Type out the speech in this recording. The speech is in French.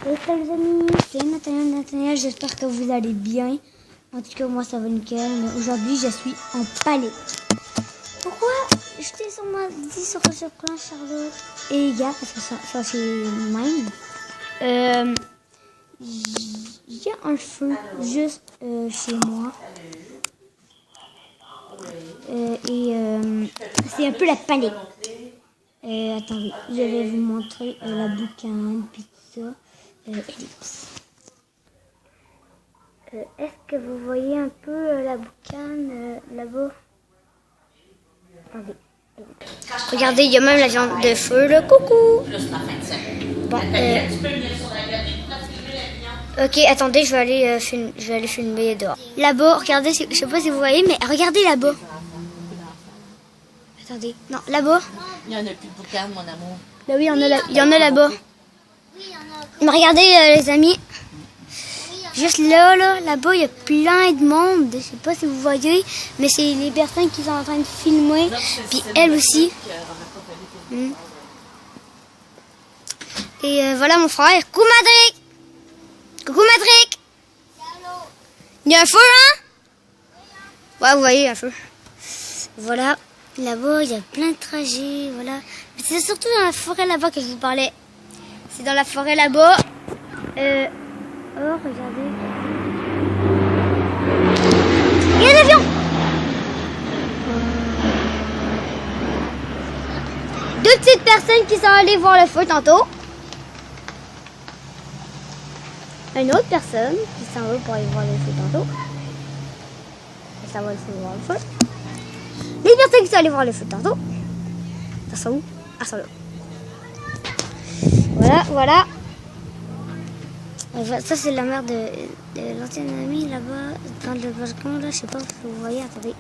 Salut les amis, c'est Nathaniel, j'espère que vous allez bien. En tout cas, moi ça va nickel, mais aujourd'hui je suis en palais. Pourquoi j'étais sur ma dit sur plein Charlotte et les gars, parce que ça c'est mine. Il y a un feu juste chez moi. C'est un peu la palais. Attendez, je vais vous montrer la boucane, pizza, ellipse. Est-ce que vous voyez un peu la boucane là-bas? Attendez. Regardez, il y a même la viande de feu, là. Coucou! Bon, ok, attendez, je vais aller filmer dehors. Là-bas, regardez, je sais pas si vous voyez, mais regardez là-bas. Attendez, non, là-bas. Il n'y en a plus de boucane, mon amour. Là, oui, il y en a là-bas. Mais regardez, les amis. Juste là-bas, il y a plein de monde. Je sais pas si vous voyez, mais c'est les personnes qui sont en train de filmer. Puis elle aussi. Et voilà mon frère. Coucou Madrick. Coucou Madrick. Il y a un feu, hein? Ouais, vous voyez, un feu. Voilà. Là-bas, il y a plein de trajets, voilà. Mais c'est surtout dans la forêt là-bas que je vous parlais. C'est dans la forêt là-bas. Oh, regardez. Il y a un avion! Deux petites personnes qui sont allées voir le feu tantôt. Une autre personne qui s'en va pour aller voir le feu tantôt. Et ça va aussi voir le feu. Les personnes qui sont allées voir le feu tantôt. Ça sont où? Ah, ça là. Voilà. Ça, c'est la mère de l'ancienne amie là-bas, dans le balcon, là. Je sais pas si vous voyez, attendez.